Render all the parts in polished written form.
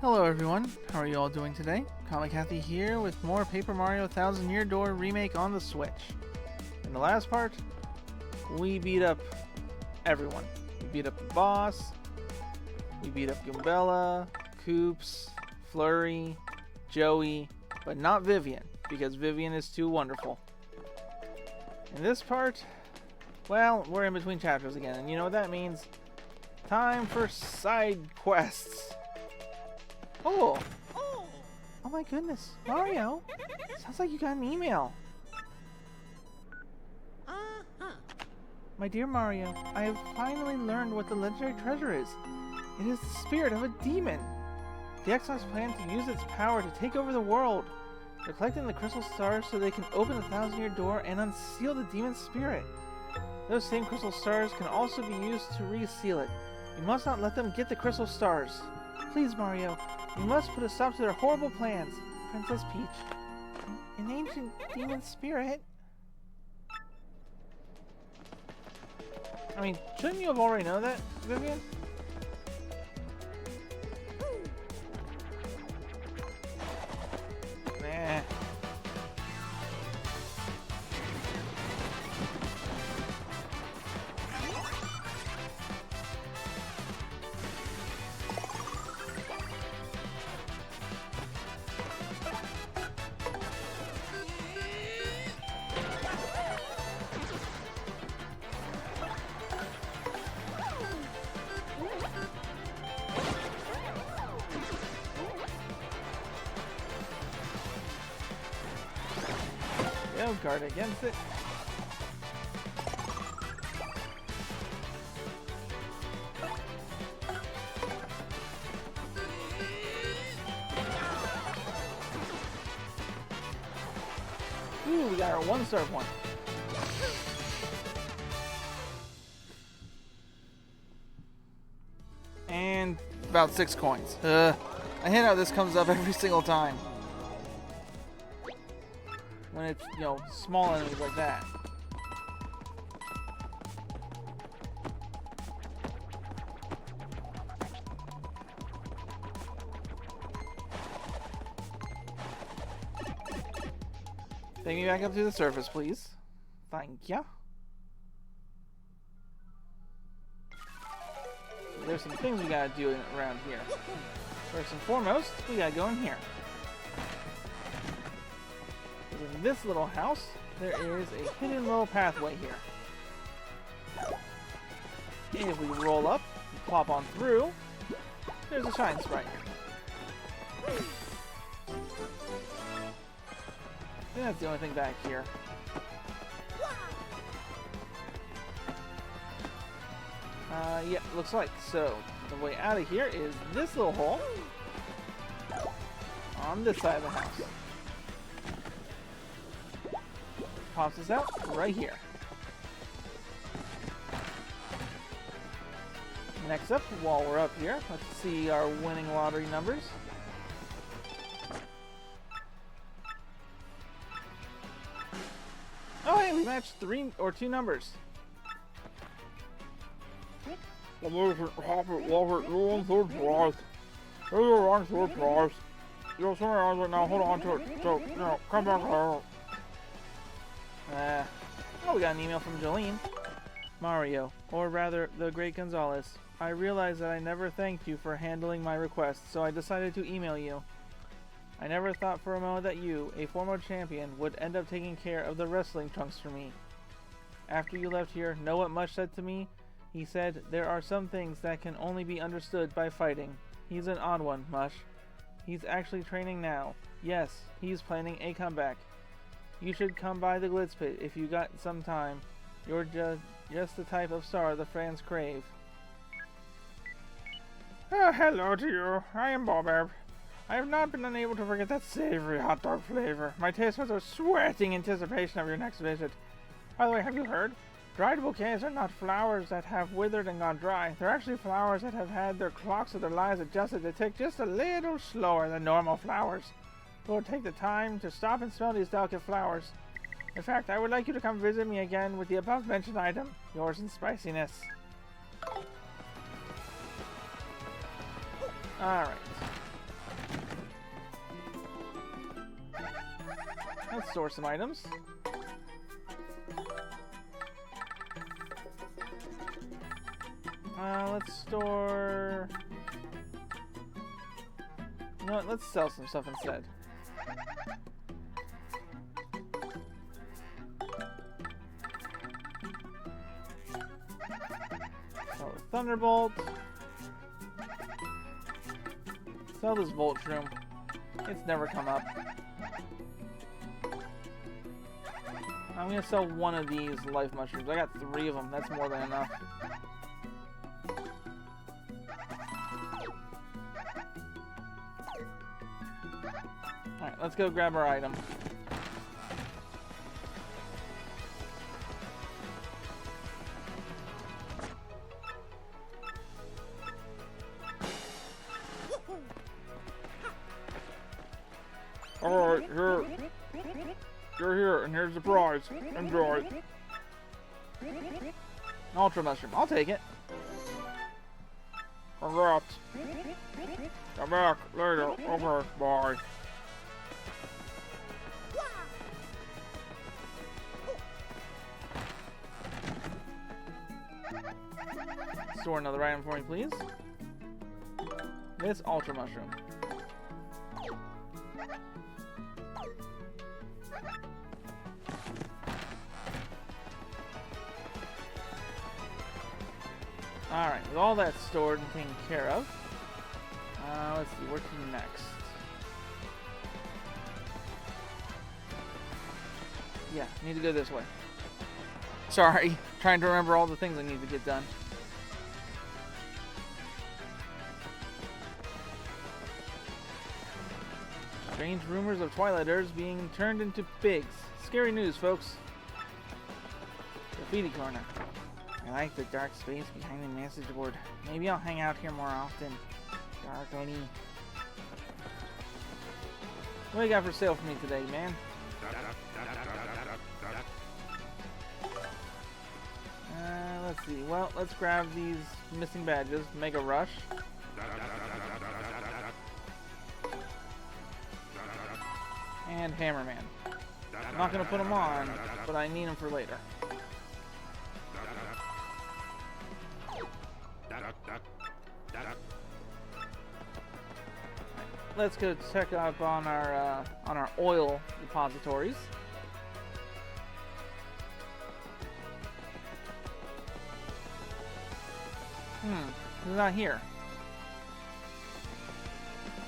Hello everyone, how are you all doing today? Comic Kathy here with more Paper Mario Thousand Year Door remake on the Switch. In the last part, we beat up everyone. We beat up the boss, we beat up Goombella, Koops, Flurry, Joey, but not Vivian, because Vivian is too wonderful. In this part, well, we're in between chapters again, and you know what that means? Time for side quests. Oh my goodness, Mario! Sounds like you got an email. My dear Mario, I have finally learned what the legendary treasure is. It is the spirit of a demon. The X-naut's plan to use its power to take over the world. They're collecting the crystal stars so they can open the thousand-year door and unseal the demon's spirit. Those same crystal stars can also be used to reseal it. You must not let them get the crystal stars. Please, Mario, you must put a stop to their horrible plans. Princess Peach. An ancient demon spirit? I mean, shouldn't you have already known that, Vivian? Nah. They'll guard against it. Ooh, we got our one-star one. And about 6 coins. I hate how this comes up every single time. When it's, you know, small enemies like that. Take me back up to the surface, please. Thank ya. So there's some things we gotta do around here. First and foremost, we gotta go in here. In this little house, there is a hidden little pathway here. And if we roll up and plop on through, there's a shine sprite. And that's the only thing back here. Yeah, looks like. So, the way out of here is this little hole on this side of the house. Pops us out right here. Next up, while we're up here, let's see our winning lottery numbers. Oh hey, we matched 3 or 2 numbers. Amazing, happy, love it, you're on third prize. You're on third prize. You're somewhere else right now, hold on to it. So, you know, come back here. Oh, we got an email from Jolene. Mario, or rather, the Great Gonzalez. I realized that I never thanked you for handling my request, so I decided to email you. I never thought for a moment that you, a former champion, would end up taking care of the wrestling trunks for me. After you left here, know what Mush said to me? He said, there are some things that can only be understood by fighting. He's an odd one, Mush. He's actually training now. Yes, he's planning a comeback. You should come by the Glitz Pit if you got some time. You're just the type of star the fans crave. Hello to you. I am Bob. I have not been unable to forget that savory hot dog flavor. My taste buds are sweating in anticipation of your next visit. By the way, have you heard? Dried bouquets are not flowers that have withered and gone dry. They're actually flowers that have had their clocks of their lives adjusted to tick just a little slower than normal flowers. We'll take the time to stop and smell these delicate flowers. In fact, I would like you to come visit me again with the above-mentioned item, yours in spiciness. Alright. Let's store some items. Let's store... You know what? Let's sell some stuff instead. Sell the Thunderbolt. Sell this Volt Shroom. It's never come up. I'm gonna sell one of these life mushrooms. I got 3 of them. That's more than enough. Alright, let's go grab our item. Alright, here. You're here, and here's the prize. Enjoy. Ultra mushroom. I'll take it. Congrats. Come back later. Okay, bye. Store another item for me, please. This ultra mushroom. Alright, with all that stored and taken care of, let's see, where to next? Yeah, need to go this way. Sorry, trying to remember all the things I need to get done. Strange rumors of Twilighters being turned into pigs. Scary news, folks. Graffiti corner. I like the dark space behind the message board. Maybe I'll hang out here more often. Dark lady. What do you got for sale for me today, man? Let's see. Well, let's grab these missing badges. Make a rush. And Hammerman. I'm not going to put them on, but I need them for later. Let's go check up on our oil depositories. He's not here.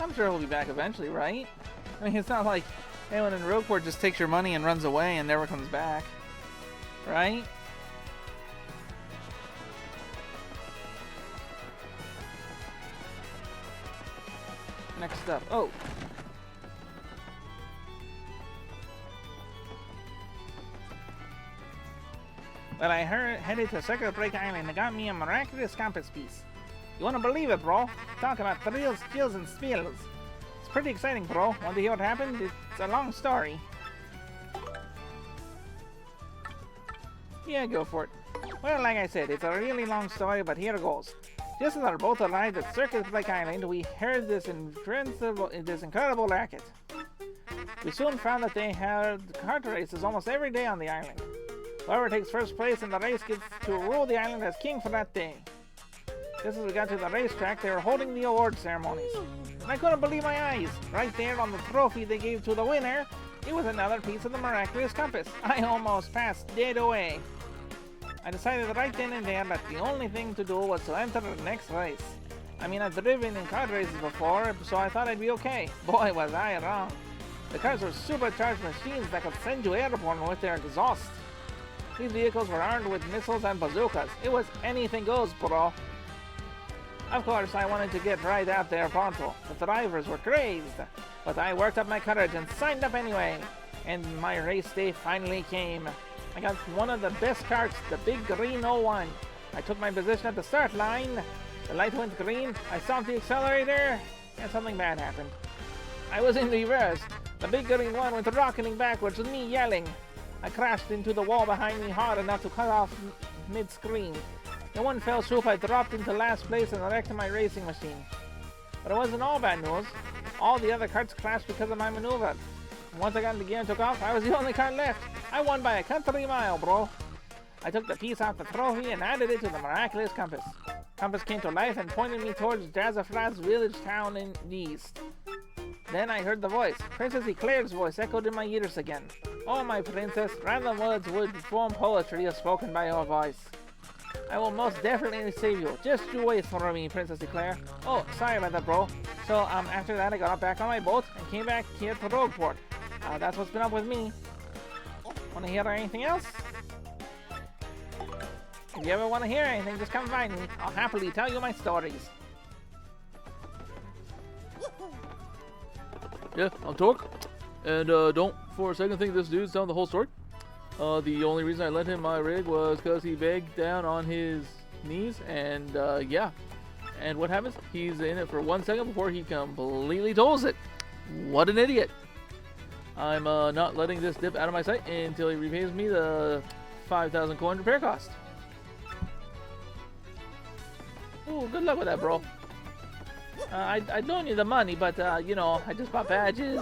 I'm sure he'll be back eventually, right? I mean, it's not like anyone in Rogueport just takes your money and runs away and never comes back, right? Next up. Oh! Well, I headed to Circuit Break Island and got me a miraculous compass piece. You wanna believe it, bro? Talk about thrills, chills, and spills. It's pretty exciting, bro. Want to hear what happened? It's a long story. Yeah, go for it. Well, like I said, it's a really long story, but here goes. Just as our boat arrived at Circuit Break Island, we heard this incredible racket. We soon found that they had kart races almost every day on the island. Whoever takes first place in the race gets to rule the island as king for that day. Just as we got to the racetrack, they were holding the award ceremonies. And I couldn't believe my eyes. Right there on the trophy they gave to the winner, it was another piece of the miraculous compass. I almost passed dead away. I decided right then and there that the only thing to do was to enter the next race. I mean, I've driven in kart races before, so I thought I'd be okay. Boy, was I wrong. The cars were supercharged machines that could send you airborne with their exhaust. These vehicles were armed with missiles and bazookas. It was anything goes, bro. Of course, I wanted to get right out there pronto. The drivers were crazed, but I worked up my courage and signed up anyway. And my race day finally came. I got one of the best karts, the big green 01. I took my position at the start line. The light went green. I stopped the accelerator, and something bad happened. I was in reverse. The big green one went rocketing backwards with me yelling. I crashed into the wall behind me hard enough to cut off mid-screen. In one fell swoop, I dropped into last place and wrecked my racing machine. But it wasn't all bad news. All the other karts crashed because of my maneuver. Once I got in the gear and took off, I was the only car left. I won by a country mile, bro. I took the piece off the trophy and added it to the miraculous compass. Compass came to life and pointed me towards Jazzafrat's village town in the east. Then I heard the voice. Princess Eclair's voice echoed in my ears again. Oh, my princess, random words would form poetry as spoken by your voice. I will most definitely save you. Just you wait for me, Princess Eclair. Oh, sorry about that, bro. So, after that, I got back on my boat and came back here to Rogueport. That's what's been up with me. Want to hear anything else? If you ever want to hear anything, just come find me. I'll happily tell you my stories. Yeah, I'll talk. And don't for a second think this dude's telling the whole story. The only reason I lent him my rig was because he begged down on his knees, and yeah. And what happens? He's in it for 1 second before he completely tolls it. What an idiot. I'm not letting this dip out of my sight until he repays me the 5,000 coin repair cost. Ooh, good luck with that, bro. I don't need the money, but, you know, I just bought badges,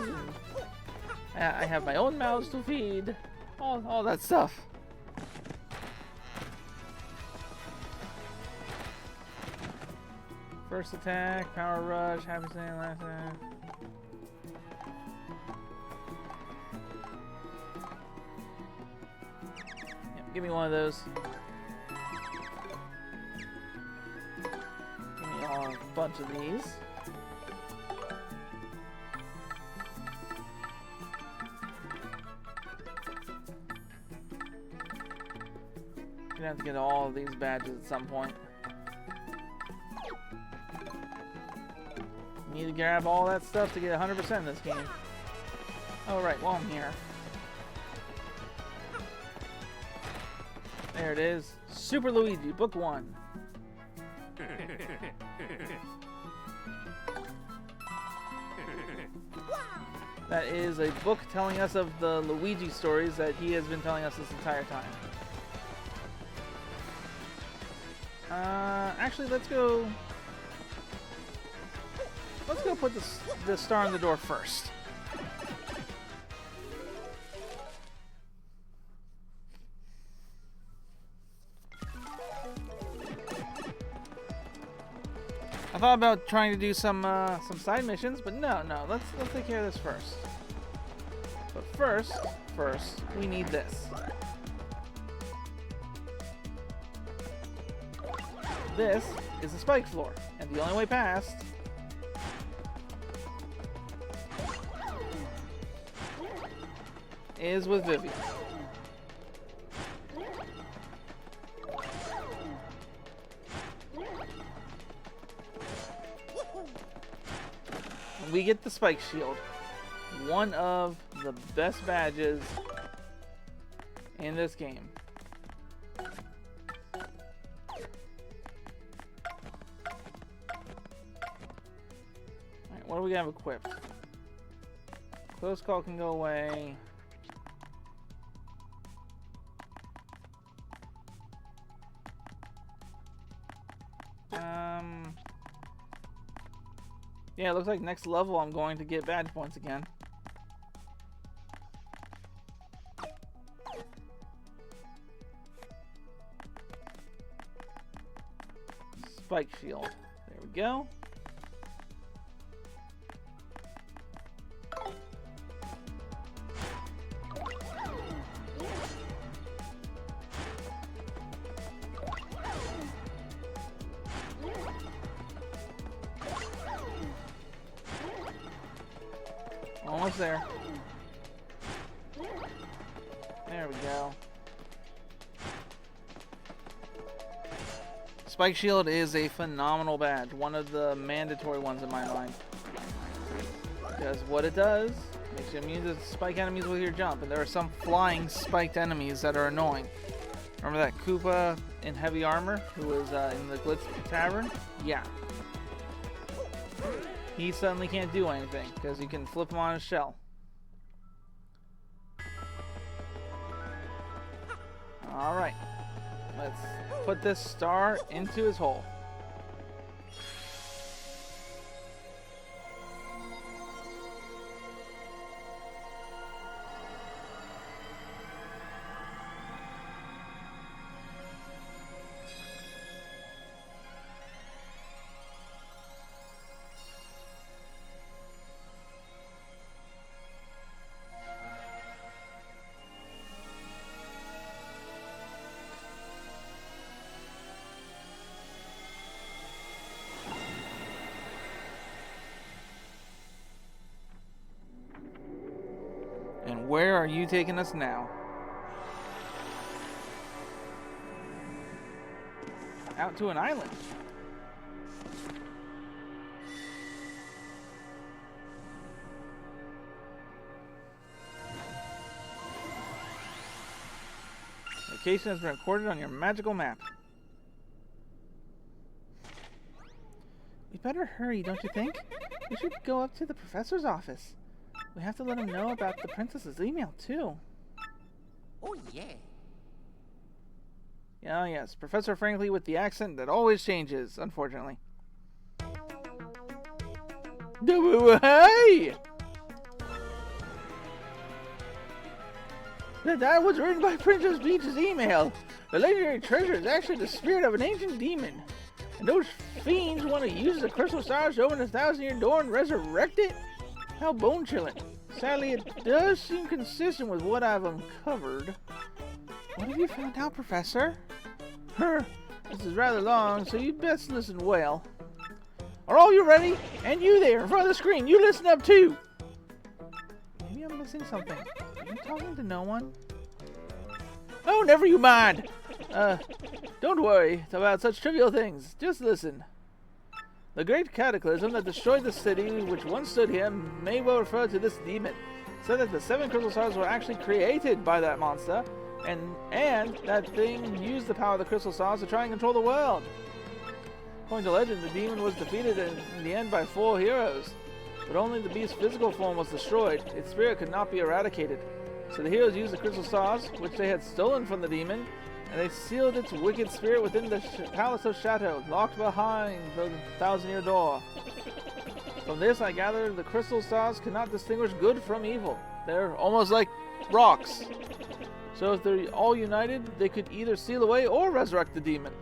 and I have my own mouths to feed. All that stuff. First attack, power rush, happy stand, last attack. Yep, give me one of those. Give me a bunch of these. You're gonna have to get all of these badges at some point. Need to grab all that stuff to get 100% in this game. Oh, right, well, I'm here. There it is. Super Luigi, Book 1. That is a book telling us of the Luigi stories that he has been telling us this entire time. Actually, let's go put the star on the door first. I thought about trying to do some side missions, but no, let's take care of this first. But first, we need this. This is the spike floor, and the only way past is with Vivian. We get the spike shield, one of the best badges in this game. What do we have equipped? Close call can go away. Yeah, it looks like next level I'm going to get badge points again. Spike shield. There we go. Almost there. There we go. Spike Shield is a phenomenal badge. One of the mandatory ones in my mind. Because what it does, makes you immune to spike enemies with your jump. And there are some flying spiked enemies that are annoying. Remember that Koopa in heavy armor who was in the Glitz Tavern? Yeah. He suddenly can't do anything because you can flip him on his shell. Alright. Let's put this star into his hole. Where are you taking us now? Out to an island. Location has been recorded on your magical map. We better hurry, don't you think? We should go up to the professor's office. We have to let him know about the princess's email, too. Oh, yeah. Yeah, yes. Professor Frankly with the accent that always changes, unfortunately. Hey! That was written by Princess Peach's email. The legendary treasure is actually the spirit of an ancient demon. And those fiends want to use the crystal stars to open the 1,000-year door and resurrect it? How bone-chilling. Sadly, it does seem consistent with what I've uncovered. What have you found out, Professor? This is rather long, so you best listen well. Are all you ready? And you there, in front of the screen, you listen up too! Maybe I'm missing something. Are you talking to no one? Oh, never you mind! Don't worry about such trivial things. Just listen. The great cataclysm that destroyed the city which once stood here may well refer to this demon. Said that the 7 crystal stars were actually created by that monster, and that thing used the power of the crystal stars to try and control the world. According to legend, the demon was defeated in the end by 4 heroes, but only the beast's physical form was destroyed. Its spirit could not be eradicated. So the heroes used the crystal stars, which they had stolen from the demon, and they sealed its wicked spirit within the Palace of Shadow, locked behind the 1,000-year door. From this, I gather the crystal stars cannot distinguish good from evil. They're almost like rocks. So if they're all united, they could either seal away or resurrect the demon.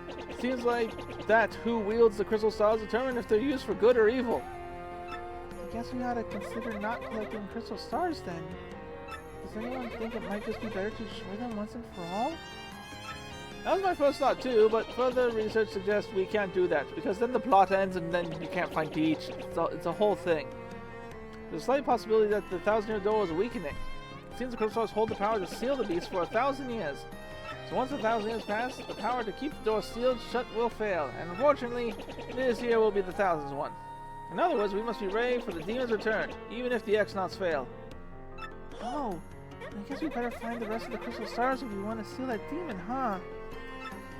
It seems like that who wields the crystal stars determine if they're used for good or evil. I guess we ought to consider not collecting crystal stars then. Does anyone think it might just be better to destroy them once and for all? That was my first thought too, but further research suggests we can't do that, because then the plot ends and then you can't find Peach. It's a whole thing. There's a slight possibility that the 1,000-year door is weakening. It seems the crystal stars hold the power to seal the beast for 1,000 years. So once 1,000 years pass, the power to keep the door sealed shut will fail, and unfortunately, this year will be the 1,000th one. In other words, we must be ready for the demon's return, even if the X-nauts fail. Oh, I guess we better find the rest of the crystal stars if we want to seal that demon, huh?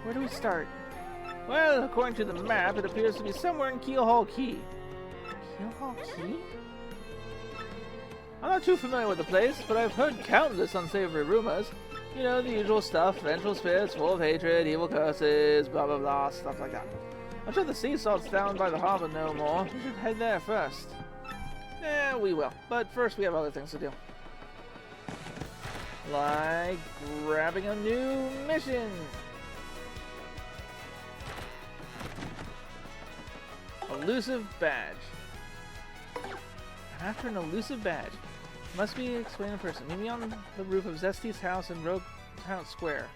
Where do we start? Well, according to the map, it appears to be somewhere in Keelhaul Key. Keelhaul Key? I'm not too familiar with the place, but I've heard countless unsavory rumors. You know, the usual stuff, vengeful spirits full of hatred, evil curses, blah blah blah, stuff like that. I'm sure the sea salt's down by the harbor no more. We should head there first. Yeah, we will. But first we have other things to do. Like grabbing a new mission. Elusive badge. After an elusive badge. Must be explained in person. Meet me on the roof of Zesty's house in Rogue Town Square.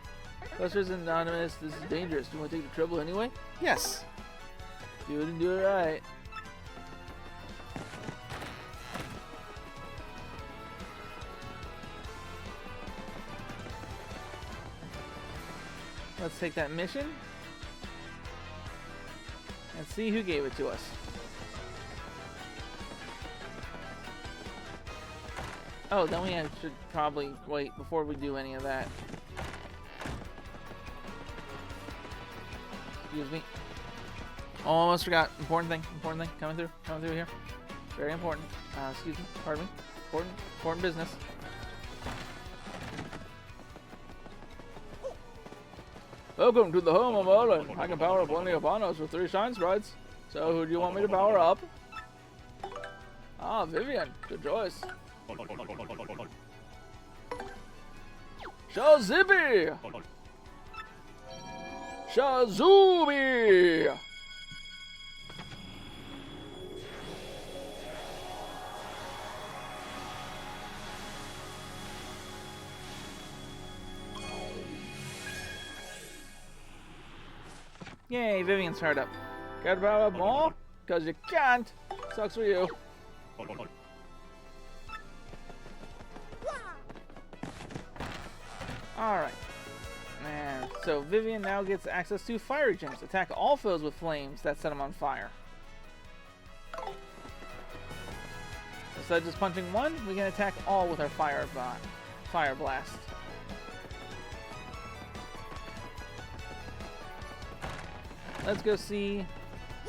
Buster's anonymous. This is dangerous. Do you want to take the trouble anyway? Yes. Do it and do it right. Let's take that mission and see who gave it to us. Oh, then we should probably wait before we do any of that. Excuse me. Oh, almost forgot. Important thing. Coming through here. Very important. Excuse me. Pardon me. Important business. Welcome to the home of Merlin. I can power up only upon us with 3 shine sprites. So who do you want me to power up? Ah, Vivian. Good choice. Shazibi! Shazubi! Yay, Vivian's powered up. Gotta power up more? Cause you can't. Sucks for you. Alright. And so Vivian now gets access to fire gems. Attack all foes with flames that set them on fire. Instead of just punching one, we can attack all with our fire blast. Let's go see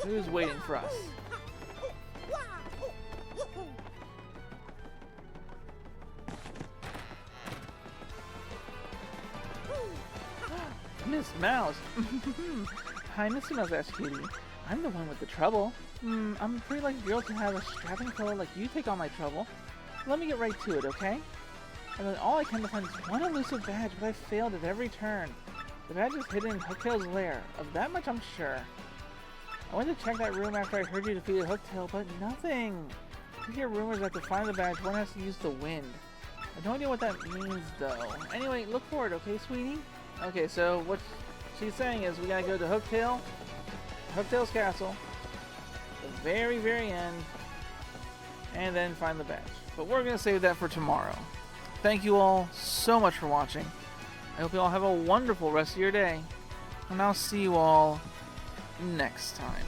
who's waiting for us. Miss Mouse. Hi, Mr. Mustache Cutie. I'm the one with the trouble. I'm a pretty lucky girl to have a strapping fellow like you take all my trouble. Let me get right to it, okay? And then all I can find is one elusive badge, but I failed at every turn. The badge is hidden in Hooktail's lair. Of that much I'm sure. I went to check that room after I heard you defeated Hooktail, but nothing. I hear rumors that to find the badge, one has to use the wind. I have no idea what that means, though. Anyway, look for it, okay, sweetie? Okay, so what she's saying is we gotta go to Hooktail's castle, the very, very end, and then find the badge. But we're gonna save that for tomorrow. Thank you all so much for watching. I hope you all have a wonderful rest of your day, and I'll see you all next time.